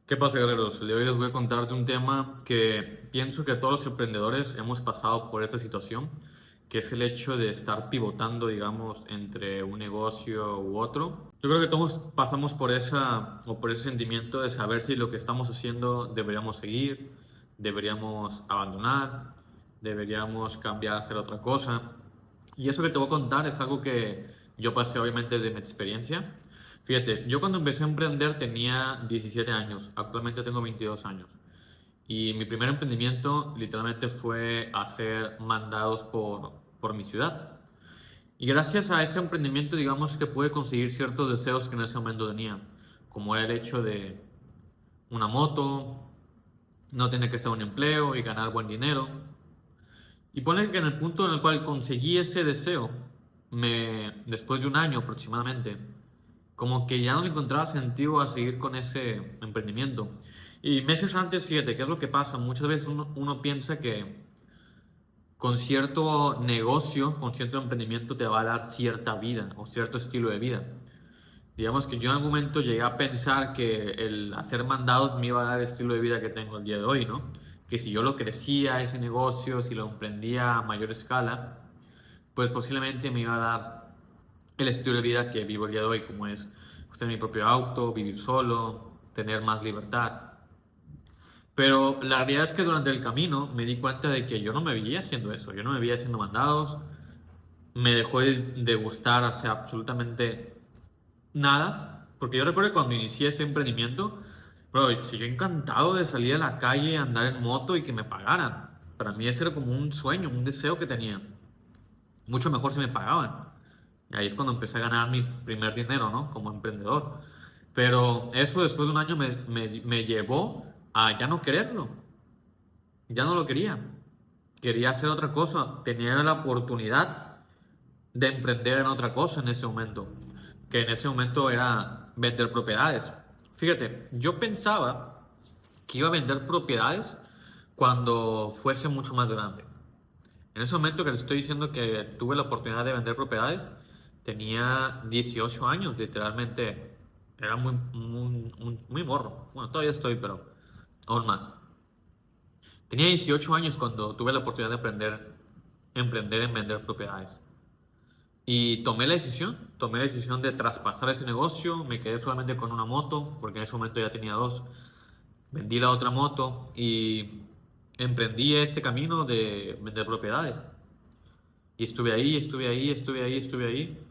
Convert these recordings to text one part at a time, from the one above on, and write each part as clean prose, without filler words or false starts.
¿Qué pasa, guerreros? El día de hoy les voy a contar de un tema que pienso que todos los emprendedores hemos pasado por esta situación, que es el hecho de estar pivotando, digamos, entre un negocio u otro. Yo creo que todos pasamos por por ese sentimiento de saber si lo que estamos haciendo deberíamos seguir, deberíamos abandonar, deberíamos cambiar a hacer otra cosa. Y eso que te voy a contar es algo que yo pasé obviamente desde mi experiencia. Fíjate, yo cuando empecé a emprender tenía 17 años, actualmente tengo 22 años. Y mi primer emprendimiento literalmente fue hacer mandados por mi ciudad. Y gracias a ese emprendimiento, digamos que pude conseguir ciertos deseos que en ese momento tenía, como era el hecho de una moto, no tener que estar en un empleo y ganar buen dinero. Y ponle que en el punto en el cual conseguí ese deseo, después de un año aproximadamente, como que ya no le encontraba sentido a seguir con ese emprendimiento. Y meses antes, fíjate, ¿qué es lo que pasa? Muchas veces uno piensa que con cierto negocio, con cierto emprendimiento te va a dar cierta vida o cierto estilo de vida. Digamos que yo en algún momento llegué a pensar que el hacer mandados me iba a dar el estilo de vida que tengo el día de hoy, ¿no? Que si yo lo crecía, ese negocio, si lo emprendía a mayor escala, pues posiblemente me iba a dar el estilo de vida que vivo el día de hoy, como es pues, tener mi propio auto, vivir solo, tener más libertad. Pero la realidad es que durante el camino me di cuenta de que yo no me veía haciendo eso, yo no me veía haciendo mandados, me dejó de gustar, o sea, absolutamente nada, porque yo recuerdo que cuando inicié ese emprendimiento, bro, si yo encantado de salir a la calle, andar en moto y que me pagaran. Para mí ese era como un sueño, un deseo que tenía. Mucho mejor si me pagaban. Y ahí es cuando empecé a ganar mi primer dinero, ¿no? Como emprendedor. Pero eso después de un año me llevó a ya no quererlo. Ya no lo quería. Quería hacer otra cosa. Tenía la oportunidad de emprender en otra cosa en ese momento. Que en ese momento era vender propiedades. Fíjate, yo pensaba que iba a vender propiedades cuando fuese mucho más grande. En ese momento que le estoy diciendo que tuve la oportunidad de vender propiedades, tenía 18 años, literalmente. Era muy morro. Bueno, todavía estoy, pero aún más. Tenía 18 años cuando tuve la oportunidad de emprender en vender propiedades. Y tomé la decisión de traspasar ese negocio, me quedé solamente con una moto, porque en ese momento ya tenía dos. Vendí la otra moto y emprendí este camino de vender propiedades. Y estuve ahí, estuve ahí, estuve ahí, estuve ahí.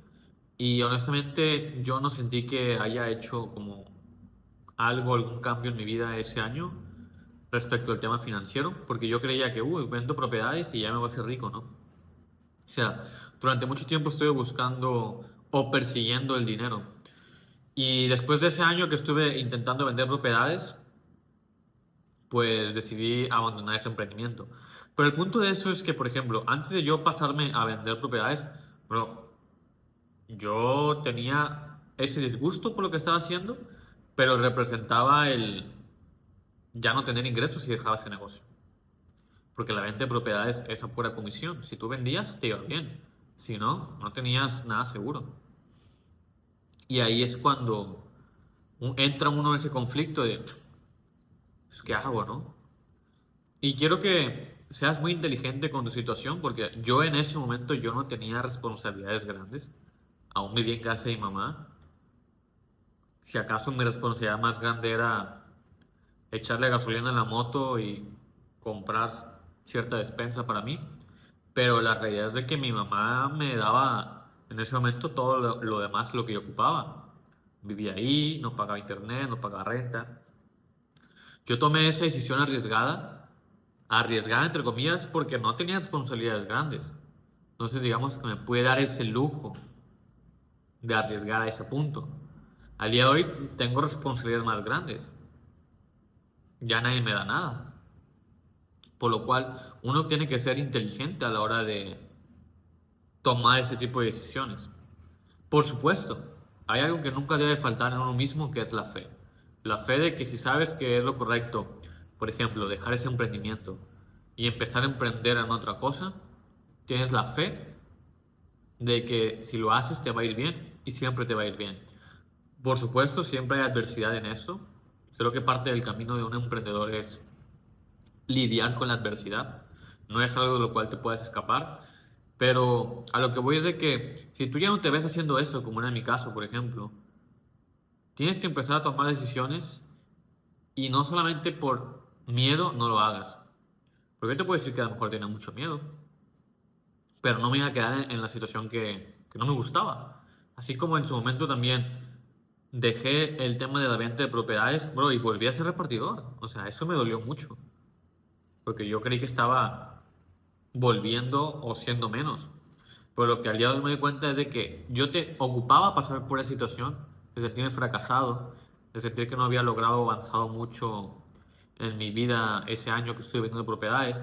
Y honestamente yo no sentí que haya hecho como algún cambio en mi vida ese año respecto al tema financiero, porque yo creía que, vendo propiedades y ya me voy a hacer rico, ¿no? O sea, durante mucho tiempo estuve buscando o persiguiendo el dinero. Y después de ese año que estuve intentando vender propiedades, pues decidí abandonar ese emprendimiento. Pero el punto de eso es que, por ejemplo, antes de yo pasarme a vender propiedades, bro, yo tenía ese disgusto por lo que estaba haciendo, pero representaba el ya no tener ingresos si dejaba ese negocio. Porque la venta de propiedades es a pura comisión. Si tú vendías, te iba bien. Si no, no tenías nada seguro. Y ahí es cuando entra uno en ese conflicto de, pues, ¿qué hago, no? Y quiero que seas muy inteligente con tu situación, porque yo en ese momento yo no tenía responsabilidades grandes. Aún vivía en casa de mi mamá. Si acaso mi responsabilidad más grande era echarle gasolina en la moto y comprar cierta despensa para mí. Pero la realidad es de que mi mamá me daba en ese momento todo lo demás, lo que yo ocupaba. Vivía ahí, no pagaba internet, no pagaba renta. Yo tomé esa decisión arriesgada entre comillas, porque no tenía responsabilidades grandes. Entonces digamos que me pude dar ese lujo de arriesgar a ese punto. Al día de hoy tengo responsabilidades más grandes. Ya nadie me da nada. Por lo cual, uno tiene que ser inteligente a la hora de tomar ese tipo de decisiones. Por supuesto, hay algo que nunca debe faltar en uno mismo, que es la fe. La fe de que si sabes que es lo correcto, por ejemplo, dejar ese emprendimiento y empezar a emprender en otra cosa, tienes la fe de que si lo haces te va a ir bien y siempre te va a ir bien. Por supuesto, siempre hay adversidad en eso, Creo que parte del camino de un emprendedor es lidiar con la adversidad. No es algo de lo cual te puedes escapar. Pero a lo que voy es de que si tú ya no te ves haciendo eso, como era en mi caso, por ejemplo, tienes que empezar a tomar decisiones y no solamente por miedo no lo hagas. Porque yo te puedo decir que a lo mejor tenía mucho miedo, pero no me iba a quedar en la situación que no me gustaba. Así como en su momento también dejé el tema de la venta de propiedades, bro, y volví a ser repartidor. O sea, eso me dolió mucho, porque yo creí que estaba volviendo o siendo menos. Pero lo que al día de hoy me doy cuenta es de que yo te ocupaba pasar por esa situación, de sentirme fracasado, de sentir que no había logrado avanzado mucho en mi vida ese año que estuve vendiendo propiedades,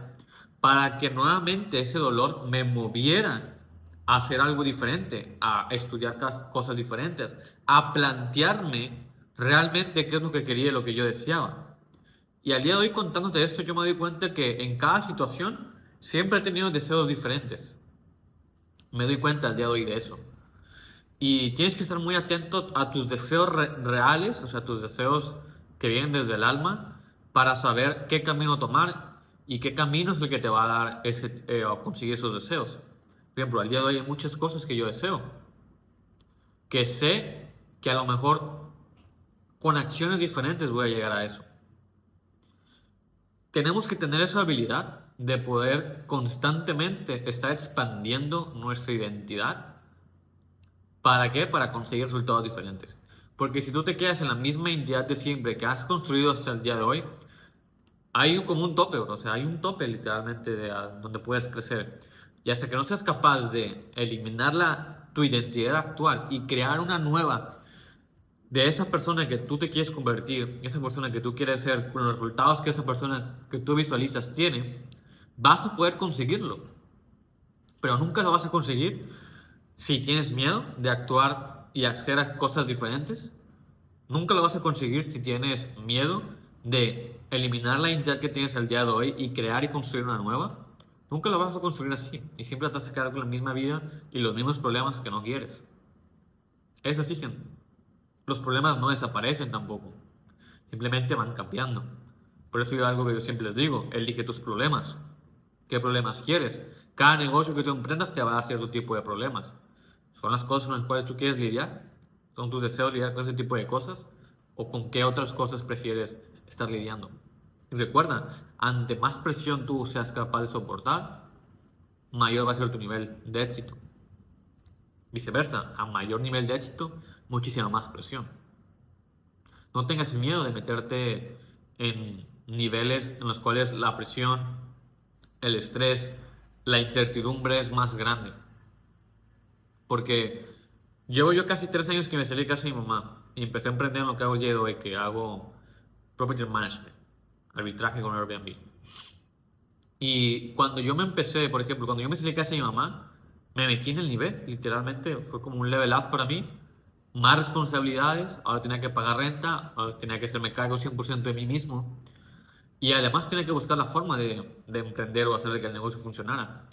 para que nuevamente ese dolor me moviera a hacer algo diferente, a estudiar cosas diferentes, a plantearme realmente qué es lo que quería y lo que yo deseaba. Y al día de hoy contándote esto, yo me doy cuenta que en cada situación siempre he tenido deseos diferentes. Me doy cuenta al día de hoy de eso. Y tienes que estar muy atento a tus deseos reales, o sea, tus deseos que vienen desde el alma, para saber qué camino tomar y qué camino es el que te va a dar a conseguir esos deseos. Por ejemplo, al día de hoy hay muchas cosas que yo deseo, que sé que a lo mejor con acciones diferentes voy a llegar a eso. Tenemos que tener esa habilidad de poder constantemente estar expandiendo nuestra identidad. ¿Para qué? Para conseguir resultados diferentes. Porque si tú te quedas en la misma identidad de siempre que has construido hasta el día de hoy, hay como un tope, o sea, hay un tope literalmente de donde puedes crecer. Y hasta que no seas capaz de eliminar tu identidad actual y crear una nueva de esa persona que tú te quieres convertir, esa persona que tú quieres ser, con los resultados que esa persona que tú visualizas tiene, vas a poder conseguirlo. Pero nunca lo vas a conseguir si tienes miedo de actuar y hacer cosas diferentes. Nunca lo vas a conseguir si tienes miedo de eliminar la identidad que tienes al día de hoy y crear y construir una nueva. Nunca lo vas a construir así y siempre te vas a quedar con la misma vida y los mismos problemas que no quieres. Es así, gente. Los problemas no desaparecen tampoco. Simplemente van cambiando. Por eso hay algo que yo siempre les digo, elige tus problemas. ¿Qué problemas quieres? Cada negocio que tú emprendas te va a dar cierto tipo de problemas. ¿Son las cosas con las cuales tú quieres lidiar? ¿Son tus deseos lidiar con ese tipo de cosas? ¿O con qué otras cosas prefieres estar lidiando? Y recuerda, ante más presión tú seas capaz de soportar, mayor va a ser tu nivel de éxito. Viceversa, a mayor nivel de éxito, muchísima más presión. No tengas miedo de meterte en niveles en los cuales la presión, el estrés, la incertidumbre es más grande. Porque llevo yo casi 3 años que me salí de casa de mi mamá y empecé a emprender en lo que hago el día de hoy, que hago property management, arbitraje con Airbnb. Y cuando yo me empecé, por ejemplo, cuando yo me salí de casa de mi mamá, me metí en el nivel, literalmente, fue como un level up para mí. Más responsabilidades, ahora tenía que pagar renta, ahora tenía que hacerme cargo 100% de mí mismo. Y además tenía que buscar la forma de emprender o hacer que el negocio funcionara.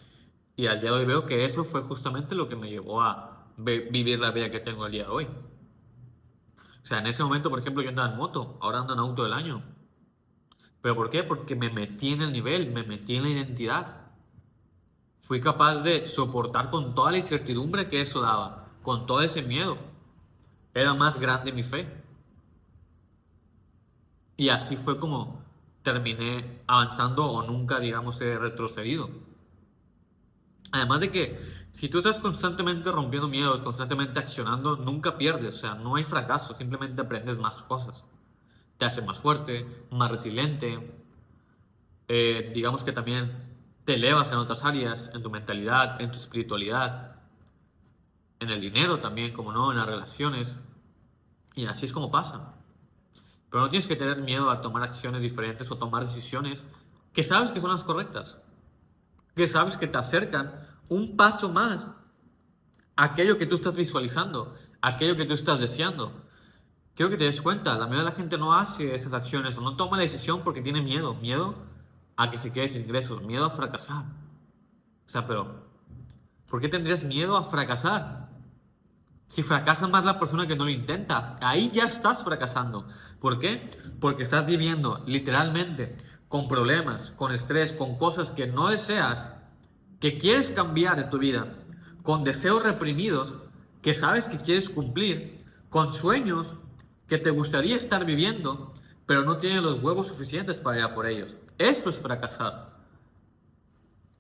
Y al día de hoy veo que eso fue justamente lo que me llevó a vivir la vida que tengo el día de hoy. O sea, en ese momento, por ejemplo, yo andaba en moto, ahora ando en auto del año. ¿Pero por qué? Porque me metí en el nivel, me metí en la identidad. Fui capaz de soportar con toda la incertidumbre que eso daba, con todo ese miedo. Era más grande mi fe. Y así fue como terminé avanzando o nunca, digamos, he retrocedido. Además de que si tú estás constantemente rompiendo miedos, constantemente accionando, nunca pierdes, o sea, no hay fracaso, simplemente aprendes más cosas. Te hace más fuerte, más resiliente, digamos que también te elevas en otras áreas, en tu mentalidad, en tu espiritualidad, en el dinero también, como no, en las relaciones. Y así es como pasa. Pero no tienes que tener miedo a tomar acciones diferentes o tomar decisiones que sabes que son las correctas, que sabes que te acercan un paso más a aquello que tú estás visualizando, a aquello que tú estás deseando. Quiero que te des cuenta, la mayoría de la gente no hace estas acciones o no toma la decisión porque tiene miedo, miedo a que se quede sin ingresos, miedo a fracasar. O sea, pero ¿por qué tendrías miedo a fracasar? Si fracasa más la persona que no lo intentas, ahí ya estás fracasando. ¿Por qué? Porque estás viviendo literalmente con problemas, con estrés, con cosas que no deseas, que quieres cambiar en tu vida, con deseos reprimidos que sabes que quieres cumplir, con sueños que te gustaría estar viviendo, pero no tienes los huevos suficientes para ir a por ellos. Eso es fracasar.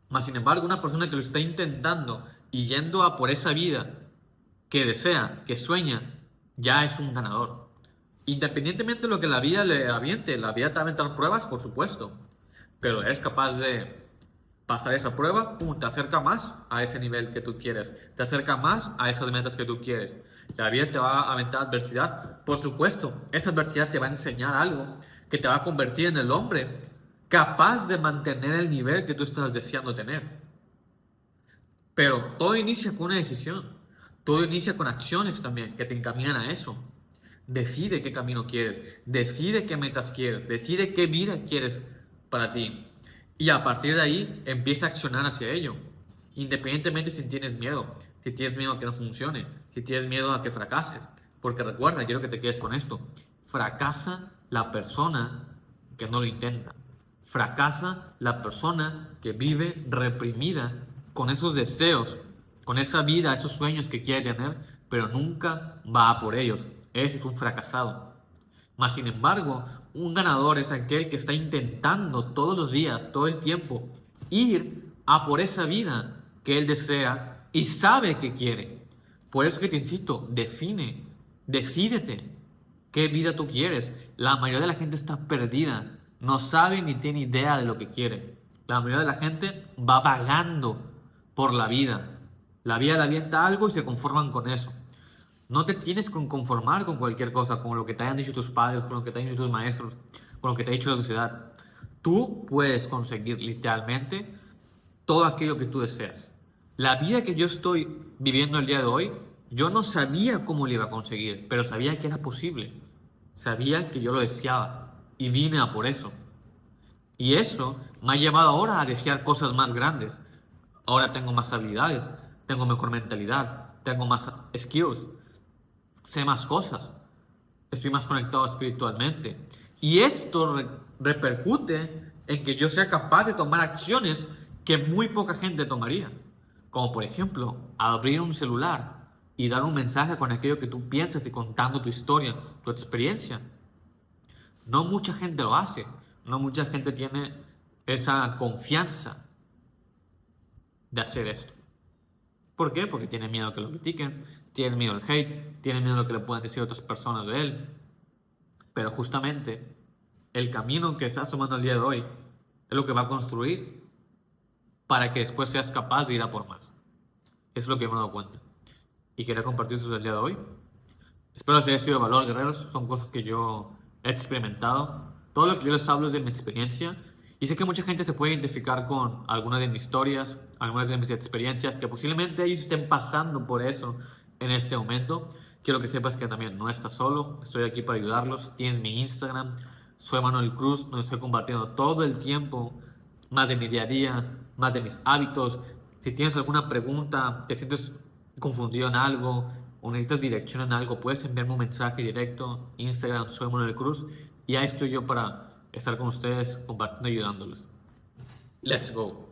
Mas, sin embargo, una persona que lo está intentando y yendo a por esa vida que desea, que sueña, ya es un ganador. Independientemente de lo que la vida le aviente, la vida te va a aventar pruebas, por supuesto, pero eres capaz de pasar esa prueba, ¡pum!, te acerca más a ese nivel que tú quieres, te acerca más a esas metas que tú quieres. La vida te va a aventar adversidad, por supuesto, esa adversidad te va a enseñar algo que te va a convertir en el hombre capaz de mantener el nivel que tú estás deseando tener. Pero todo inicia con una decisión, todo inicia con acciones también que te encaminan a eso. Decide qué camino quieres, decide qué metas quieres, decide qué vida quieres para ti. Y a partir de ahí empieza a accionar hacia ello. Independientemente si tienes miedo a que no funcione, si tienes miedo a que fracases. Porque recuerda, quiero que te quedes con esto. Fracasa la persona que no lo intenta. Fracasa la persona que vive reprimida con esos deseos, con esa vida, esos sueños que quiere tener, pero nunca va a por ellos. Ese es un fracasado. Mas, sin embargo, un ganador es aquel que está intentando todos los días, todo el tiempo, ir a por esa vida que él desea y sabe que quiere. Por eso que te insisto, decídete qué vida tú quieres. La mayoría de la gente está perdida, no sabe ni tiene idea de lo que quiere. La mayoría de la gente va vagando por la vida. La vida le avienta algo y se conforman con eso. No te tienes que conformar con cualquier cosa, con lo que te hayan dicho tus padres, con lo que te hayan dicho tus maestros, con lo que te ha dicho la sociedad. Tú puedes conseguir literalmente todo aquello que tú deseas. La vida que yo estoy viviendo el día de hoy, yo no sabía cómo lo iba a conseguir, pero sabía que era posible. Sabía que yo lo deseaba y vine a por eso. Y eso me ha llevado ahora a desear cosas más grandes. Ahora tengo más habilidades, tengo mejor mentalidad, tengo más skills, sé más cosas, estoy más conectado espiritualmente. Y esto repercute en que yo sea capaz de tomar acciones que muy poca gente tomaría. Como por ejemplo, abrir un celular y dar un mensaje con aquello que tú piensas y contando tu historia, tu experiencia. No mucha gente lo hace, no mucha gente tiene esa confianza de hacer esto. ¿Por qué? Porque tiene miedo que lo critiquen, tiene miedo al hate, tiene miedo a lo que le puedan decir otras personas de él. Pero justamente el camino que estás tomando el día de hoy es lo que va a construir para que después seas capaz de ir a por más. Eso es lo que me he dado cuenta. Y quería compartir eso el día de hoy. Espero que les haya sido de valor, guerreros. Son cosas que yo he experimentado. Todo lo que yo les hablo es de mi experiencia. Y sé que mucha gente se puede identificar con algunas de mis historias, algunas de mis experiencias, que posiblemente ellos estén pasando por eso en este momento. Quiero que sepas que también no estás solo. Estoy aquí para ayudarlos. Tienes mi Instagram. Soy Manuel Cruz. Donde estoy compartiendo todo el tiempo más de mi día a día, más de mis hábitos. Si tienes alguna pregunta, te sientes confundido en algo o necesitas dirección en algo, puedes enviarme un mensaje directo, Instagram, soy Manuel Cruz, y ahí estoy yo para estar con ustedes, compartiendo y ayudándoles. Let's go.